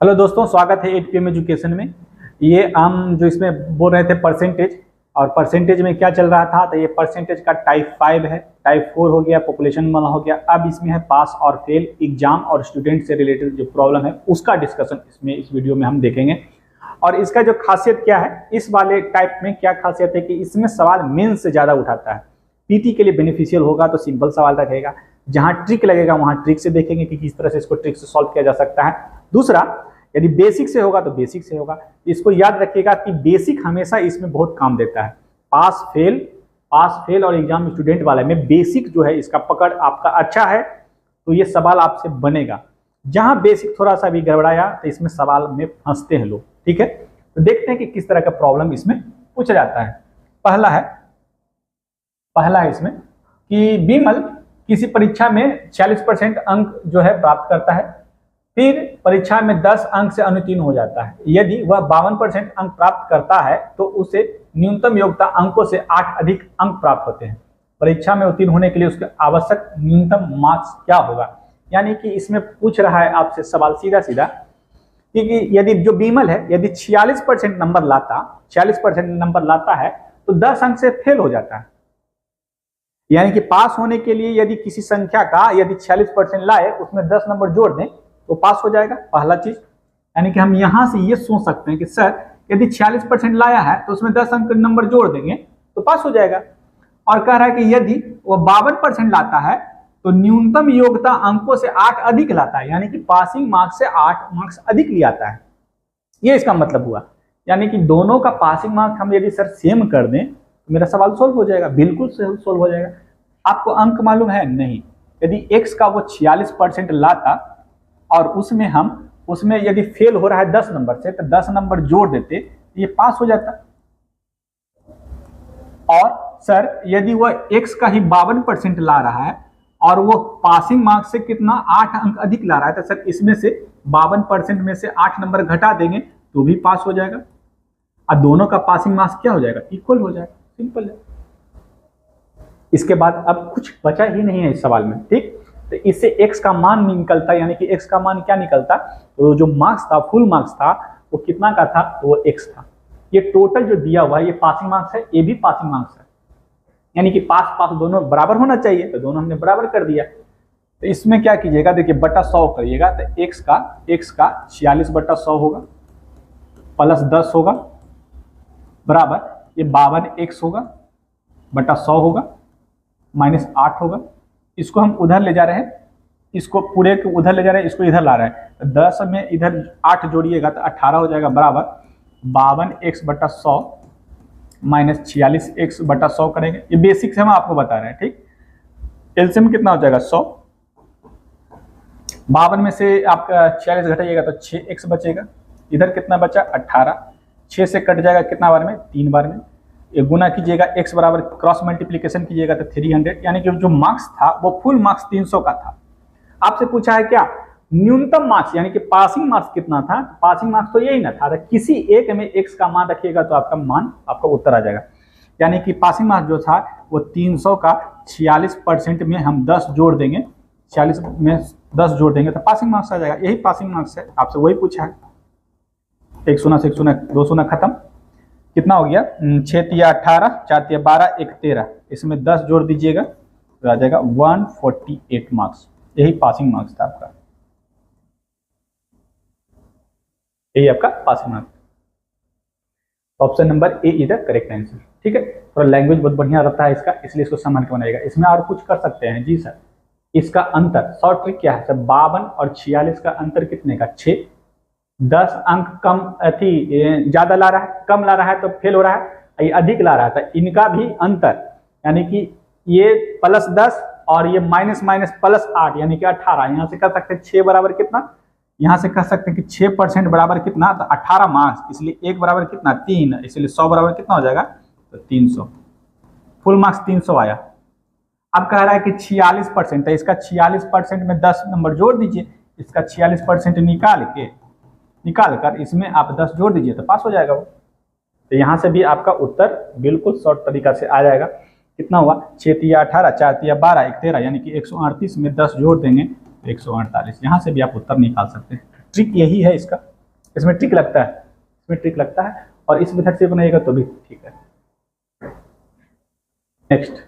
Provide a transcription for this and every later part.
Hello दोस्तों, स्वागत है 8PM एजुकेशन में। ये हम जो इसमें बोल रहे थे परसेंटेज, और परसेंटेज में क्या चल रहा था, तो ये परसेंटेज का टाइप 5 है, टाइप 4 हो गया, पॉपुलेशन वाला हो गया। अब इसमें है पास और फेल, एग्जाम और स्टूडेंट से रिलेटेड जो प्रॉब्लम है उसका डिस्कशन इसमें इस वीडियो में हम देखेंगे। और इसका जो खासियत क्या है, इस वाले टाइप में क्या खासियत है कि इसमें सवाल मेंस से ज़्यादा उठाता है। पीटी के लिए बेनिफिशियल होगा तो सिंपल सवाल रखेगा, जहाँ ट्रिक लगेगा वहाँ ट्रिक से देखेंगे कि किस तरह से इसको ट्रिक से सॉल्व किया जा सकता है। दूसरा, यदि बेसिक से होगा तो बेसिक से होगा। इसको याद रखिएगा कि बेसिक हमेशा इसमें बहुत काम देता है। पास फेल और एग्जाम स्टूडेंट वाले में बेसिक जो है इसका पकड़ आपका अच्छा है तो ये सवाल आपसे बनेगा। जहां बेसिक थोड़ा सा भी गड़बड़ाया तो इसमें सवाल में फंसते हैं लोग। ठीक है, तो देखते हैं कि किस तरह का प्रॉब्लम इसमें पूछा जाता है। पहला है इसमें कि विमल किसी परीक्षा में 40% अंक जो है प्राप्त करता है, फिर परीक्षा में 10 अंक से अनुत्तीर्ण हो जाता है। यदि वह 52% अंक प्राप्त करता है तो उसे न्यूनतम योग्यता अंकों से 8 अधिक अंक प्राप्त होते हैं। परीक्षा में उत्तीर्ण होने के लिए उसके आवश्यक न्यूनतम मार्क्स क्या होगा। यानी कि इसमें पूछ रहा है आपसे सवाल सीधा सीधा कि यदि जो विमल है यदि 46% नंबर लाता है तो 10 अंक से फेल हो जाता है। यानी कि पास होने के लिए यदि किसी संख्या का यदि 46% लाए उसमें 10 नंबर जोड़ दें तो पास हो जाएगा, पहला चीज। यानी कि हम यहां से ये सोच सकते हैं कि सर यदि 46% लाया है तो उसमें 10 अंक नंबर जोड़ देंगे तो पास हो जाएगा। और कह रहा है कि यदि वो 52% लाता है तो न्यूनतम योग्यता अंकों से 8 अधिक लाता है, यानी कि पासिंग मार्क्स से 8 मार्क्स अधिक ले आता है। ये इसका मतलब हुआ। यानी कि दोनों का पासिंग मार्क्स हम यदि सर सेम कर दें तो मेरा सवाल सोल्व हो जाएगा, बिल्कुल सोल्व हो जाएगा। आपको अंक मालूम है नहीं, यदि x का वो 46% लाता और उसमें यदि फेल हो रहा है 10 नंबर से तो 10 नंबर जोड़ देते तो ये पास हो जाता। और सर यदि वह x का ही 52% ला रहा है और वो पासिंग मार्क्स से कितना 8 अंक अधिक ला रहा है तो सर इसमें से 52% में से 8 नंबर घटा देंगे तो भी पास हो जाएगा। और दोनों का पासिंग मार्क्स क्या हो जाएगा, इक्वल हो जाएगा, सिंपल है। इसके बाद अब कुछ बचा ही नहीं है इस सवाल में। ठीक, तो इससे x का मान निकलता, यानी कि x का मान क्या निकलता, तो जो मार्क्स था, फुल मार्क्स था, वो कितना का था, तो वो x था। ये टोटल जो दिया हुआ है ये पासिंग मार्क्स है, ये भी पासिंग मार्क्स है। यानी कि पास दोनों बराबर होना चाहिए, तो दोनों हमने बराबर कर दिया। तो इसमें क्या कीजिएगा, देखिए बटा 100 करिएगा तो x का 46/100 होगा, प्लस 10 होगा, बराबर ये 52x होगा, बटा 100 होगा, माइनस 8 होगा। इसको हम उधर ले जा रहे हैं, इसको पूरे को उधर ले जा रहे हैं, इसको इधर ला रहे हैं। तो 10 में इधर 8 जोड़िएगा तो 18 हो जाएगा, बराबर 52x/100 माइनस 46x/100 करेंगे। ये बेसिक से हम आपको बता रहे हैं। ठीक, एलसीएम कितना हो जाएगा 100, 52 में से आपका 46 घटाइएगा तो 6x बचेगा, इधर कितना बचा 18, 6 से कट जाएगा कितना बार में, 3 बार में। ये गुना कीजिएगा, x बराबर क्रॉस मल्टीप्लीकेशन कीजिएगा तो 300, यानी कि जो मार्क्स था वो फुल मार्क्स 300 का था। आपसे पूछा है क्या न्यूनतम मार्क्स, यानी कि पासिंग मार्क्स कितना था, पासिंग मार्क्स तो यही ना था। तो किसी एक में x का मान रखिएगा तो आपका उत्तर आ जाएगा। यानी कि पासिंग मार्क्स जो था वो 300 का 46% में हम 10 जोड़ देंगे, 46 में 10 जोड़ देंगे तो पासिंग मार्क्स आ जाएगा। यही पासिंग मार्क्स है, आपसे वही पूछा है। 1 शून्य से 1 शून्य 2 शून्य खत्म, कितना हो गया 6 तिया 18, 4 तिया 12, 1 13, इसमें 10 जोड़ दीजिएगा तो आ जाएगा 148 मार्क्स। यही पासिंग मार्क्स था आपका, यही आपका passing marks. Option number A is the correct answer. ठीक है, थोड़ा लैंग्वेज बहुत बढ़िया रहता है इसका, इसलिए इसको समझ के बनाइएगा। इसमें और कुछ कर सकते हैं जी सर। इसका अंतर शॉर्ट ट्रिक क्या है सर, 52 और 46 का अंतर कितने का 6, 10 अंक कम ज्यादा ला रहा है, कम ला रहा है तो फेल हो रहा है, ये अधिक ला रहा था। इनका भी अंतर, यानी कि ये प्लस 10 और ये माइनस प्लस 8, यानी कि 18। यहाँ से कर सकते हैं 6 बराबर कितना, यहाँ से कर सकते हैं कि 6% बराबर कितना, तो 18 मार्क्स, इसलिए 1 बराबर कितना 3, इसलिए 100 बराबर कितना हो जाएगा, तो 300। फुल मार्क्स 300 आया। अब कह रहा है कि 46%, तो इसका 46% में 10 नंबर जोड़ दीजिए, इसका 46% निकाल कर इसमें आप 10 जोड़ दीजिए तो पास हो जाएगा वो। तो यहाँ से भी आपका उत्तर बिल्कुल शॉर्ट तरीका से आ जाएगा। कितना हुआ 6 तिया 18, 4 तिया 12, 1 13, यानी कि 138 में 10 जोड़ देंगे तो 148। यहाँ से भी आप उत्तर निकाल सकते हैं। ट्रिक यही है इसका। इसमें टिक लगता है, इसमें टिक लगता है, और इस मेथड से बनाइएगा तो भी ठीक है। नेक्स्ट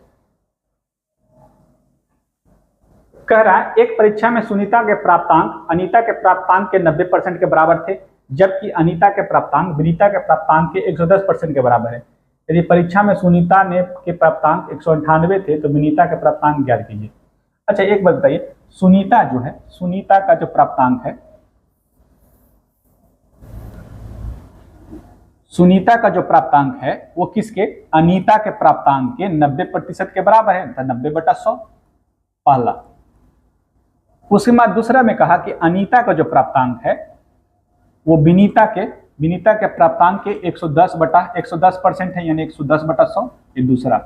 कह रहा है एक परीक्षा में सुनीता के प्राप्तांक अनीता के प्राप्तांक के 90% के बराबर थे, जबकि अनीता के प्राप्तांक विनीता के प्राप्तांक के 110% के बराबर है। यदि परीक्षा में सुनीता ने के प्राप्तांक 198 थे तो विनीता के प्राप्तांक ज्ञात कीजिए। अच्छा एक बात बताइए, सुनीता जो है, सुनीता का जो प्राप्तांक है, सुनीता का जो प्राप्तांक है वो किसके, अनीता के प्राप्तांक के 90% के बराबर है, 90/100 पहला। उसके बाद दूसरा में कहा कि अनीता का जो प्राप्तांक है वो विनीता के प्राप्तांक के 110% है, यानी 110/100, ये दूसरा।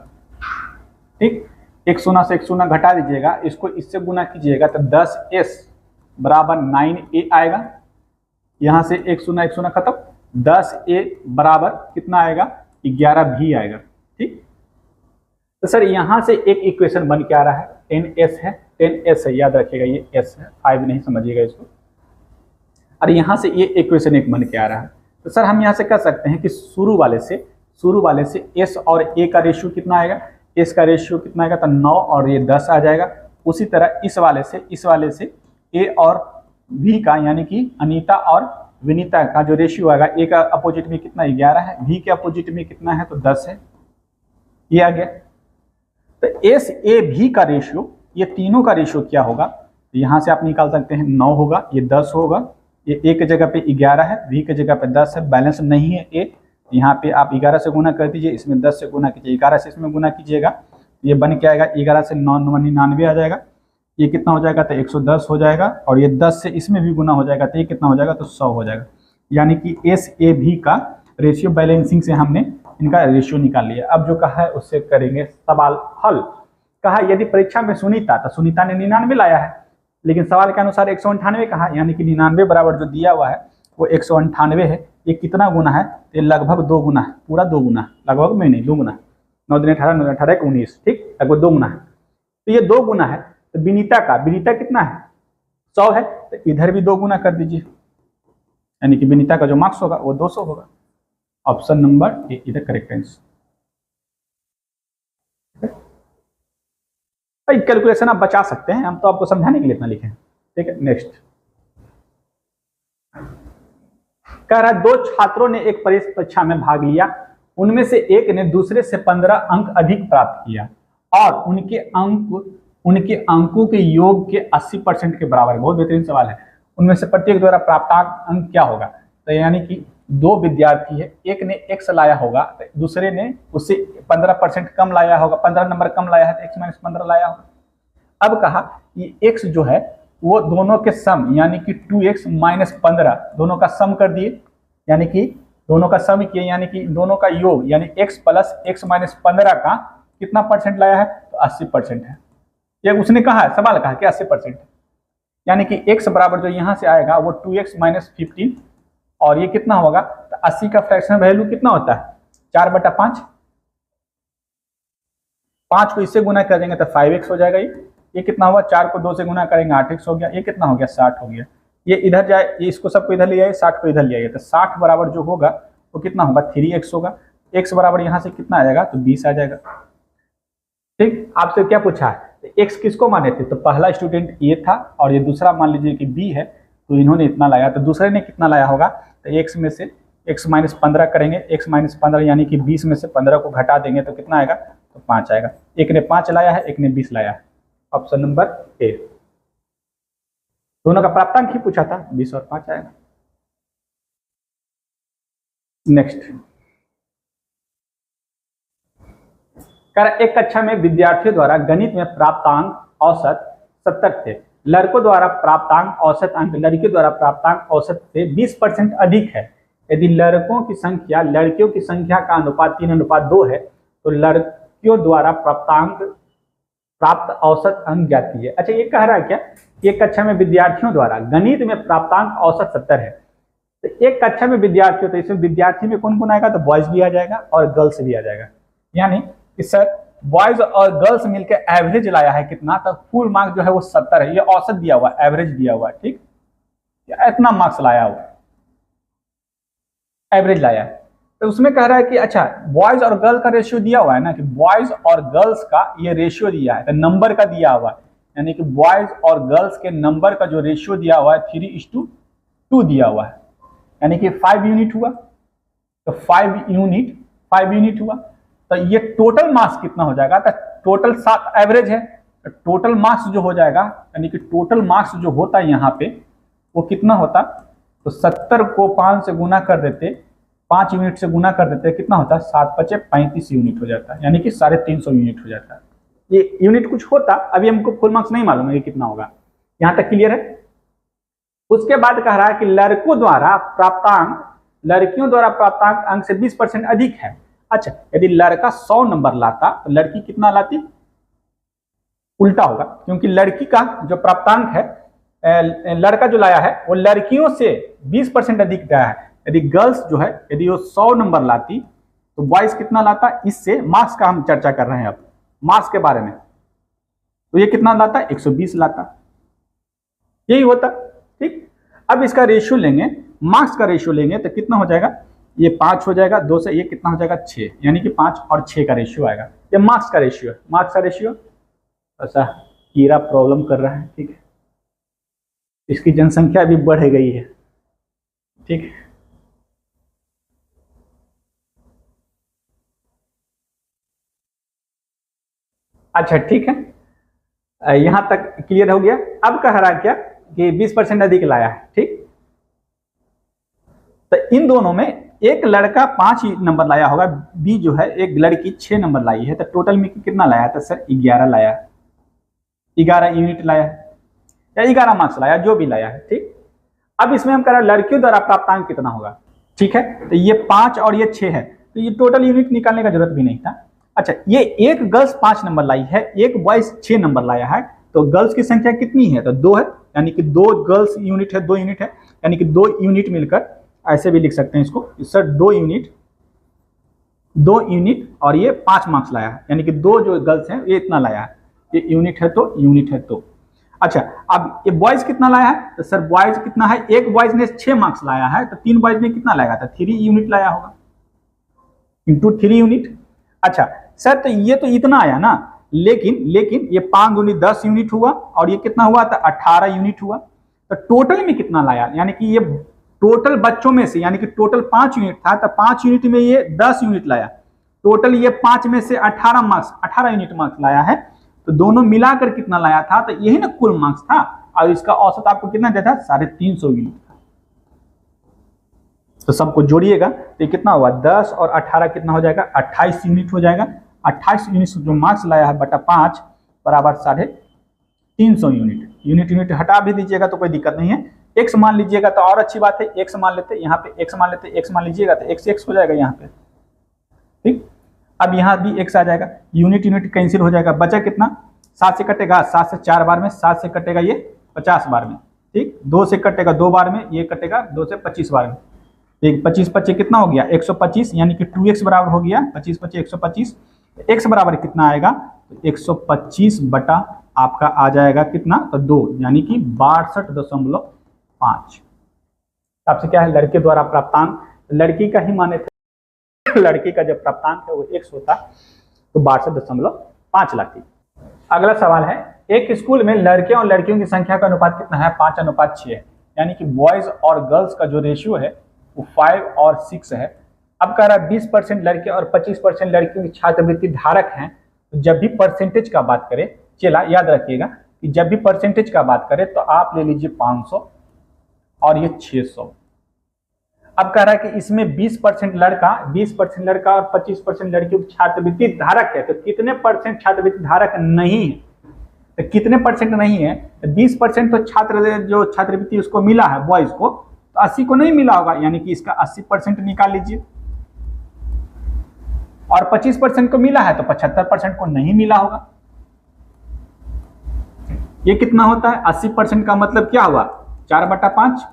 ठीक, 100 से 100 घटा दीजिएगा, इसको इससे गुना कीजिएगा तो 10s बराबर 9a आएगा। यहां से 100 खत्म, 10a बराबर कितना आएगा, 11b आएगा। ठीक, तो सर यहां से एक इक्वेशन बन के आ रहा है, 10s है, 10s है, याद रखिएगा ये s है, 5 नहीं समझिएगा इसको। और यहाँ से ये इक्वेशन एक बन के आ रहा है। तो सर हम यहाँ से कह सकते हैं कि शुरू वाले से s और a का रेशियो कितना आएगा, s का रेशियो कितना आएगा तो 9 और ये 10 आ जाएगा। उसी तरह इस वाले से a और v का, यानी कि अनीता और विनीता का जो रेशियो आएगा, a का अपोजिट में कितना 11 है, v के अपोजिट में कितना है तो 10 है, ये आ गया। तो s a v का रेशियो, ये तीनों का रेशियो क्या होगा, तो यहाँ से आप निकाल सकते हैं 9 होगा, ये 10 होगा, ये a के जगह पे 11 है, v के जगह पे 10 है, बैलेंस नहीं है a, यहाँ पे आप 11 से गुना कर दीजिए, इसमें 10 से गुना कीजिए, 11 से इसमें गुना कीजिएगा, ये बन के आएगा 11 से 9 99 आ जाएगा, ये कितना हो जाएगा तो 110 हो जाएगा, और ये 10 से इसमें भी गुना हो जाएगा तो ये कितना हो जाएगा तो 100 हो जाएगा। यानी कि एस ए भी का रेशियो बैलेंसिंग से हमने इनका रेशियो निकाल लिया। अब जो कहा है उससे करेंगे सवाल हल। कहा यदि परीक्षा में सुनीता, तो सुनीता ने 99 लाया है, लेकिन सवाल के अनुसार 198 कहा, यानी कि 99 बराबर जो दिया हुआ है वो 198 है। ये कितना गुना है, ये लगभग 2 गुना है, पूरा 2 गुना, लगभग में नहीं 2 गुना, 9 दिन 18, 9 18 19, ठीक, लगभग 2 गुना है। तो ये 2 गुना है। तो विनीता कितना है 100 है, तो इधर भी 2 गुना कर दीजिए, यानी कि विनीता का जो मार्क्स होगा वो 200 होगा। ऑप्शन नंबर ए इधर करेक्ट आंसर। भाई कैलकुलेशन आप बचा सकते हैं, हम तो आपको समझाने के लिए इतना लिखे हैं, ठीक है। नेक्स्ट कह रहा है 2 छात्रों ने एक परीक्षा में भाग लिया, उनमें से एक ने दूसरे से 15 अंक अधिक प्राप्त किया और उनके अंकों के योग के 80% के बराबर। बहुत बेहतरीन सवाल है। उनमें से प्रत्येक द्वारा प्राप्त अंक क्या होगा, तो यानी कि 2 विद्यार्थी है, एक ने x लाया होगा, दूसरे ने उससे 15% कम लाया होगा, 15 नंबर कम लाया है तो x - 15 लाया होगा। अब कहा कि x जो है वो दोनों के सम, यानी कि 2x - 15 दोनों का सम कर दिए, यानी कि दोनों का सम किए, यानी कि दोनों का योग, यानी x + x - 15 का कितना परसेंट लाया है तो 80% है। ये उसने कहा है, सवाल कहा कि 80% है, यानी कि x बराबर जो यहाँ से आएगा वो 2x - 15, और ये कितना होगा तो 80 का फ्रैक्शनल वैल्यू कितना होता है 4/5, 5 को इससे गुना करेंगे तो 5x हो जाएगा। ये कितना हुआ, 4 को 2 से गुना करेंगे 8x हो गया, ये कितना हो गया 60 हो गया। ये इधर जाए, ये इसको सबको इधर ले आइए, 60 को इधर ले आइए, तो 60 बराबर जो होगा वो कितना होगा 3x होगा। x बराबर यहाँ से कितना आ जाएगा तो 20 आ जाएगा। ठीक, आपसे क्या पूछा है x किसको माने थे, तो पहला स्टूडेंट ये था और ये दूसरा मान लीजिए कि b है, तो इन्होंने इतना लाया, तो दूसरे ने कितना लाया होगा, तो x में से x - 15 करेंगे, x - 15 यानी कि 20 में से 15 को घटा देंगे तो कितना आएगा तो 5 आएगा। एक ने 5 लाया है, एक ने 20 लाया है। Option number A. दोनों का प्राप्तांक ही पूछा था, 20 और 5 आएगा। नेक्स्ट एक कक्षा में विद्यार्थियों द्वारा गणित में प्राप्तांक औसत 70 थे। लड़कों द्वारा प्राप्तांक औसत अंक लड़कियों द्वारा प्राप्तांक औसत से 20% अधिक है। यदि लड़कों की संख्या लड़कियों की संख्या का अनुपात 3:2 है तो लड़कियों द्वारा प्राप्त औसत अंक ज्ञात कीजिए। अच्छा, ये कह रहा है क्या, एक कक्षा में विद्यार्थियों द्वारा गणित में प्राप्तांक औसत 70 है, तो एक कक्षा में विद्यार्थियों, तो इसमें विद्यार्थी में कौन कौन आएगा, तो बॉयज भी आ जाएगा और गर्ल्स भी आ जाएगा। यानी कि सर बॉयज और गर्ल्स मिलकर एवरेज लाया है कितना, तो फुल मार्क्स जो है वो 70 है। ये औसत दिया हुआ, एवरेज दिया हुआ, ठीक, इतना मार्क्स लाया हुआ। एवरेज लाया है। तो उसमें कह रहा है कि अच्छा बॉयज और गर्ल का रेशियो दिया हुआ है ना, कि बॉयज और गर्ल्स का ये रेशियो दिया है, तो नंबर का दिया हुआ है, यानी कि बॉयज और गर्ल्स के नंबर का जो रेशियो दिया हुआ है 3:2 दिया हुआ है, यानी कि 5 यूनिट हुआ। तो 5 यूनिट हुआ, तो ये टोटल मार्क्स कितना हो जाएगा, तो टोटल 7 एवरेज है, तो टोटल मार्क्स जो हो जाएगा, यानी कि टोटल मार्क्स जो होता है यहाँ पे वो कितना होता, तो 70 को 5 से गुना कर देते, 5 यूनिट से गुना कर देते, कितना होता है 7×5 = 35 यूनिट हो जाता है, यानी कि 350 यूनिट हो जाता है। ये यूनिट कुछ होता, अभी हमको फुल मार्क्स नहीं मालूम है ये कितना होगा। यहाँ तक क्लियर है। उसके बाद कह रहा है कि लड़कियों द्वारा प्राप्तांक अंक से 20% अधिक है। अच्छा, यदि लड़का 100 नंबर लाता तो लड़की कितना लाती, उल्टा होगा, क्योंकि लड़की का जो प्राप्तांक है, लड़का जो लाया है वो लड़कियों से 20% अधिक गया है। यदि गर्ल्स जो है, यदि वो 100 नंबर लाती तो बॉयज कितना लाता, इससे मार्क्स का हम चर्चा कर रहे हैं अब, मार्क्स के बारे में, तो ये कितना लाता, 120 लाता, यही होता। ठीक, अब इसका रेशियो लेंगे, मार्क्स का रेशियो लेंगे तो कितना हो जाएगा, ये 5 हो जाएगा, 2 से ये कितना हो जाएगा 6, यानी कि 5 और 6 का रेशियो आएगा। ये मार्क्स का रेशियो है। मार्क्स का रेशियो ऐसा कीड़ा प्रॉब्लम कर रहा है, ठीक है, इसकी जनसंख्या भी बढ़ गई है, ठीक है। अच्छा ठीक है, यहां तक क्लियर हो गया। अब कह रहा है क्या कि 20% अधिक लाया है, ठीक। तो इन दोनों में एक लड़का 5 नंबर लाया होगा, बी जो है एक लड़की 6 नंबर लाई है, तो टोटल में कितना लाया था सर, 11 लाया, 11 यूनिट लाया या 11 मार्क्स लाया, जो भी लाया है, ठीक। अब इसमें हम कह रहे हैं लड़कियों द्वारा प्राप्तांक कितना होगा, ठीक है। तो ये 5 और ये 6 है, तो ये टोटल यूनिट निकालने का जरूरत भी नहीं था। अच्छा, ये एक गर्ल्स 5 नंबर लाई है, एक बॉयज 6 नंबर लाया है, तो गर्ल्स की संख्या कितनी है, तो 2 है, यानी कि 2 गर्ल्स यूनिट है, 2 यूनिट है, यानी कि 2 यूनिट मिलकर ऐसे भी लिख सकते हैं इसको, सर 2 यूनिट और ये 5 मार्क्स लाया है, यानी कि 2 जो गर्ल्स हैं ये इतना लाया है, ये यूनिट है तो यूनिट है तो। अच्छा, अब ये बॉयज कितना लाया है, तो सर बॉयज कितना है, एक बॉयज ने 6 मार्क्स लाया है, तो 3 बॉयज ने कितना लाया था, 3 यूनिट लाया होगा, इंटू 3 यूनिट। अच्छा सर, तो ये तो इतना आया ना, लेकिन ये 5 दूनी 10 यूनिट हुआ, और ये कितना हुआ था 18 यूनिट हुआ, तो टोटल में कितना लाया, यानी कि ये टोटल बच्चों में से, यानी कि टोटल 5 यूनिट था, तो 5 यूनिट में ये 10 यूनिट लाया, टोटल ये 5 में से 18 यूनिट मार्क्स लाया है, तो दोनों मिलाकर कितना लाया था, तो यही ना कुल मार्क्स था, और इसका औसत आपको कितना देता है, 350 यूनिट था। तो सबको जोड़िएगा तो ये कितना हुआ, 10 और 18 कितना हो जाएगा, 28 यूनिट हो जाएगा। 28 यूनिट जो मार्क्स लाया है बटा 5 बराबर 350 यूनिट। यूनिट हटा भी दीजिएगा तो कोई दिक्कत नहीं है, एक्स मान लीजिएगा तो और अच्छी बात है, एक्स मान लेते, यहाँ पे एक्स मान लेते, एक्स मान लीजिएगा तो एक्स एक्स हो जाएगा यहाँ पे, ठीक। अब यहाँ भी एक्स आ जाएगा, यूनिट कैंसिल हो जाएगा, बचा कितना, 7 से कटेगा, 7 से 4 बार में, 7 से कटेगा ये 50 बार में, ठीक। 2 से कटेगा 2 बार में, ये कटेगा 2 से 25 बार में, ठीक। 25 25 कितना हो गया, 125, यानी कि 2x बराबर हो गया, 25 25 125, x बराबर कितना आएगा, 125 बटा आपका आ जाएगा कितना, तो 2, यानी कि 62.5। आपसे क्या है, लड़के द्वारा प्राप्तांक, लड़की का ही माने थे, लड़की का जब प्राप्तांक है वो x होता तो 62.5 लाती। अगला सवाल है, एक स्कूल में लड़के और लड़कियों की संख्या का अनुपात कितना है, 5:6 है, यानी कि बॉयज और गर्ल्स का जो रेशियो है वो 5 और 6 है। अब कह रहा है 20% लड़के और 25% लड़कियों की छात्रवृत्ति धारक हैं, तो जब भी परसेंटेज का बात करें, चला याद रखिएगा कि जब भी परसेंटेज का बात करें तो आप ले लीजिए 500 और ये 600। अब कह रहा है कि इसमें 20% लड़का और 25% लड़कियों की छात्रवृत्ति धारक है, तो कितने परसेंट छात्रवृत्ति धारक नहीं है, तो कितने परसेंट नहीं है, तो 20% तो जो छात्रवृत्ति उसको मिला है बॉयज को, तो 80 को नहीं मिला होगा, यानी कि इसका 80% निकाल लीजिए, और 25% को मिला है तो 75% को नहीं मिला होगा। ये कितना होता है, 80% का मतलब क्या हुआ, 4/5,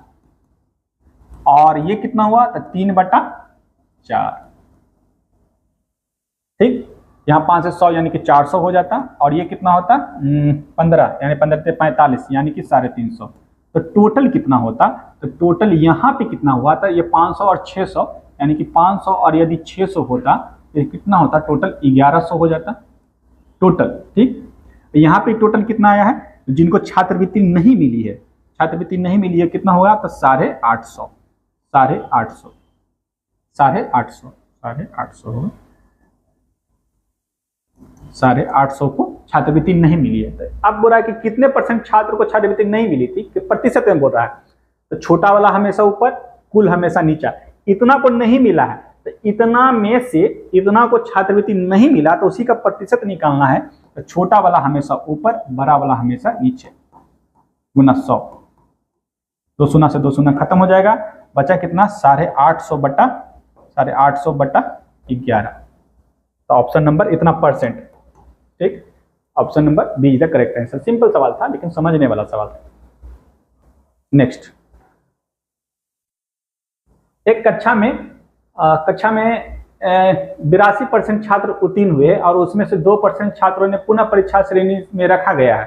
और ये कितना हुआ, तो 3/4, ठीक। यहाँ 5 से 100 यानी कि 400 हो जाता, और ये कितना होता 15, यानी 15 से 45 यानी कि 350। तो टोटल कितना होता, तो टोटल यहाँ पे कितना हुआ था, ये 500 और 600, यानी कि 500 और यदि 600 होता तो कितना होता, टोटल 1100 हो जाता टोटल। ठीक, यहाँ पे टोटल कितना आया है, जिनको छात्रवृत्ति नहीं मिली है, छात्रवृत्ति नहीं मिली है कितना होगा, तो 850, 850, 850, 850 होगा, 850 को छात्रवृत्ति नहीं मिली है। तो अब बोल रहा है कि कितने परसेंट छात्र को छात्रवृत्ति नहीं मिली थी, प्रतिशत में बोल रहा है, तो छोटा वाला हमेशा ऊपर, कुल हमेशा नीचा। इतना को नहीं मिला है तो इतना में से इतना को छात्रवृत्ति नहीं मिला तो उसी का प्रतिशत निकालना है, तो छोटा वाला हमेशा ऊपर, बड़ा वाला हमेशा नीचे, गुना 100। 2 शून्य से 2 शून्य खत्म हो जाएगा, बचा कितना, 850 बटा 11। तो ऑप्शन नंबर इतना परसेंट। ठीक, option number B is the correct answer. Simple सवाल था लेकिन समझने वाला सवाल था। नेक्स्ट, एक कक्षा में 82% छात्र उत्तीर्ण हुए और उसमें से 2% छात्रों ने पुनः परीक्षा श्रेणी में रखा गया है।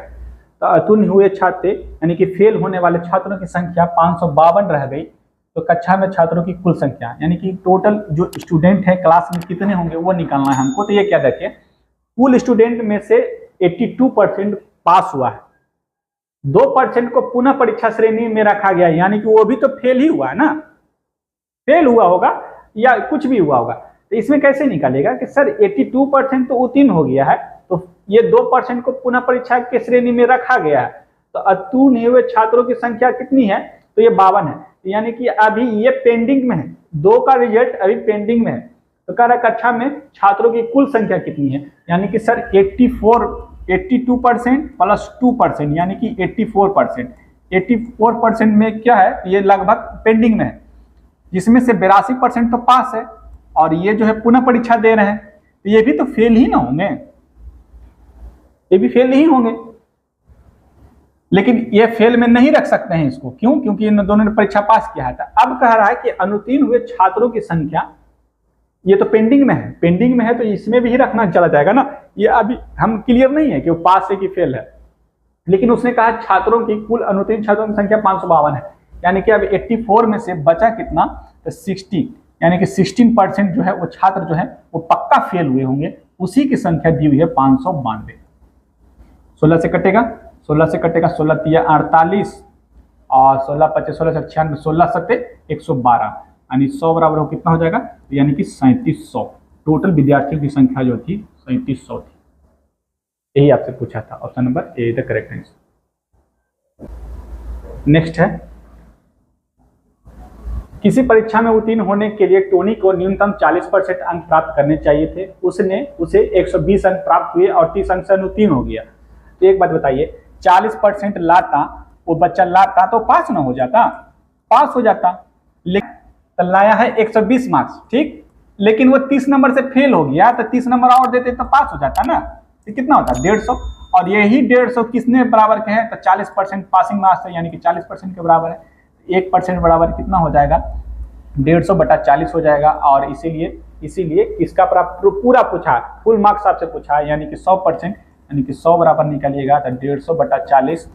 तो उत्तीर्ण हुए छात्र यानी कि फेल होने वाले छात्रों की संख्या 552 रह गई। तो कक्षा में छात्रों की कुल संख्या यानी कि टोटल जो स्टूडेंट है क्लास में कितने होंगे वो निकालना है हमको। तो ये क्या देखिए, कुल स्टूडेंट में से 82% पास हुआ है, 2% को पुनः परीक्षा श्रेणी में रखा गया, यानी कि वो भी तो फेल ही हुआ है ना, फेल हुआ होगा या कुछ भी हुआ होगा। तो इसमें कैसे निकालेगा कि सर 82% तो उत्तीर्ण हो गया है, तो ये 2% को पुनः परीक्षा के श्रेणी में रखा गया है, तो उत्तीर्ण हुए छात्रों की संख्या कितनी है, तो ये 52 है, यानी कि अभी ये पेंडिंग में है, 2 का रिजल्ट अभी पेंडिंग में है। तो कह रहा कक्षा में छात्रों की कुल संख्या कितनी है, यानी कि सर 82% प्लस 2% यानी कि 84%। 84% में क्या है, ये लगभग पेंडिंग में है, जिसमें से 82% तो पास है और ये जो है पुनः परीक्षा दे रहे हैं, तो ये भी तो फेल ही ना होंगे, ये भी फेल नहीं होंगे। लेकिन ये फेल में नहीं रख सकते हैं इसको, क्यों, क्योंकि इन दोनों ने परीक्षा पास किया था। अब कह रहा है कि अनुत्तीर्ण हुए छात्रों की संख्या, ये तो पेंडिंग में है, पेंडिंग में है तो इसमें भी रखना चला जाएगा ना। ये अभी हम क्लियर नहीं है कि वो पास है कि फेल है, लेकिन उसने कहा छात्रों की कुल अनुत्तीर्ण छात्रों की संख्या 552 है, यानी कि अब 84 में से बचा कितना, तो 16, यानी कि 16% जो है वो छात्र जो है वो पक्का फेल हुए होंगे, उसी की संख्या दी हुई है 592। 16 से कटेगा, 16 से कटेगा, 16 तिया 48 और 16 25 16 से 96, 16 सत्ते 112, यानी 100 बराबर हो कितना हो जाएगा, यानी कि 3700। टोटल विद्यार्थियों की संख्या जो थी 3700 थी। यही आपसे पूछा था, option number A the correct answer. Next है, किसी परीक्षा में उत्तीर्ण होने के लिए टोनी को न्यूनतम 40% अंक प्राप्त करने चाहिए थे, उसे 120 अंक प्राप्त हुए और 30 अंक से अनुत्तीर्ण हो गया। तो एक बात बताइए, 40% लाता वो बच्चा लाता तो पास ना हो जाता, पास हो जाता, लेकिन तो लाया है 120 मार्क्स, ठीक, लेकिन वो 30 नंबर से फेल हो गया, तो 30 नंबर और देते तो पास हो जाता ना। तो कितना होता, 150, और यही 150 किसने बराबर के हैं, तो 40% पासिंग मार्क्स है, यानी कि 40% के बराबर है। 1% बराबर कितना हो जाएगा, 150 बटा 40 हो जाएगा। और इसीलिए इसका पूरा पूछा, फुल मार्क्स आपसे पूछा, यानी कि 100%, यानी कि 100 बराबर निकालिएगा तो 150 बटा 40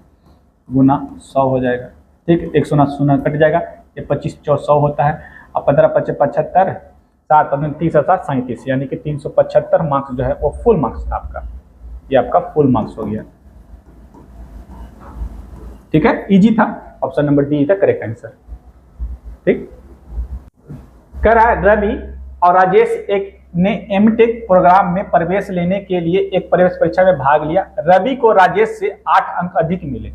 गुना 100 हो जाएगा। ठीक, 1 शून्य कट जाएगा, ये 25 100 होता है, और 15 25 75, 7 15 30 37, यानी कि 375 मार्क्स जो है वो फुल मार्क्स था आपका, ये आपका फुल मार्क्स हो गया। ठीक है, इजी था, option number D is the correct answer. ठीक, कह रहा है रवि और राजेश ने एमटेक प्रोग्राम में प्रवेश लेने के लिए एक प्रवेश परीक्षा में भाग लिया। रवि को राजेश से 8 अंक अधिक मिले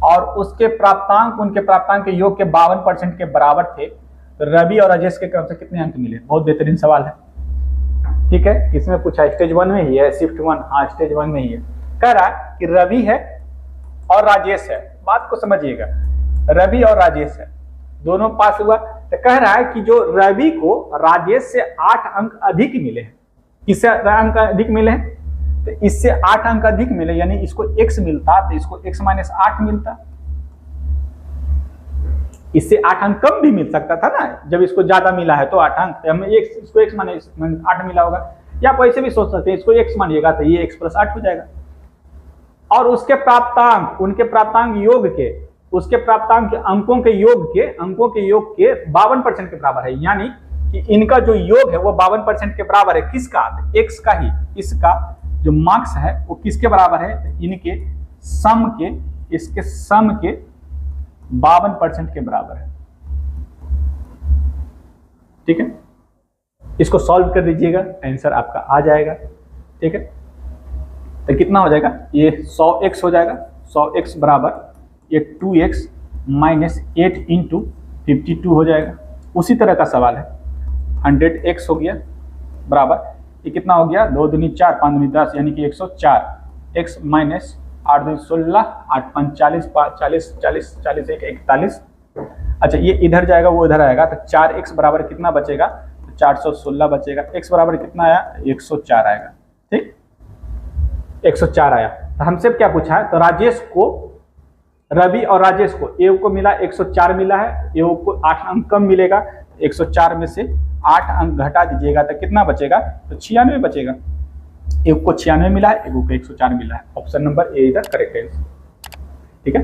और उनके प्राप्तांक के योग के 52% के बराबर थे। तो रवि और राजेश के क्रम से कितने अंक मिले? बहुत बेहतरीन सवाल है। ठीक है, किसमें पूछा, स्टेज 1 में ही है, शिफ्ट 1, हाँ स्टेज 1 में ही है। कह रहा है कि रवि है और राजेश है, बात को समझिएगा, रवि और राजेश है, दोनों पास हुआ। तो कह रहा है कि जो रवि को राजेश से 8 अंक अधिक मिले हैं, किससे अंक अधिक मिले हैं, तो इससे 8 अंक अधिक मिले, यानी इसको x मिलता तो इसको x माइनस 8 मिलता, इससे 8 अंक कम भी मिल सकता था ना, जब इसको ज्यादा मिला है तो 8 अंक, हमें इसको x माइनस 8 मिला होगा, या आप ऐसे भी सोच सकते हैं, इसको x मानिएगा तो ये x प्लस 8 हो जाएगा। और उसके प्राप्तांक, उनके प्राप्तांक योग के, उसके प्राप्तांक अंकों के योग के 52% के बराबर है, यानी कि इनका जो योग है वो 52% के बराबर है। किसका? एक्स का ही, इसका जो मार्क्स है वो किसके बराबर है? इनके सम के, इसके सम के 52% के बराबर है। ठीक है, इसको सॉल्व कर दीजिएगा, आंसर आपका आ जाएगा। ठीक है, तो कितना हो जाएगा? ये 100x हो जाएगा। 100x बराबर ये 2x माइनस 8 इंटू 52 हो जाएगा। उसी तरह का सवाल है, 100x हो गया बराबर ये कितना हो गया? 2 दूनी 4, 5 दूनी 10, यानी कि 104। x माइनस 8 दूनी 16, 8 5 40, 40 40 40 1 41। अच्छा, ये इधर जाएगा वो इधर आएगा, तो 4x बराबर कितना बचेगा? 416 बचेगा। x बराबर कितना आया? 104 आएगा। ठीक, 104 आया। तो हमसे क्या पूछा है? तो राजेश को, रवि और राजेश को, ए को मिला 104 मिला है, ए को 8 अंक कम मिलेगा। 104 में से 8 अंक घटा दीजिएगा तो कितना बचेगा? तो 96 बचेगा। एक को 96 मिला है, एक को 104 मिला है। ऑप्शन नंबर ए इधर करेक्ट है। ठीक है।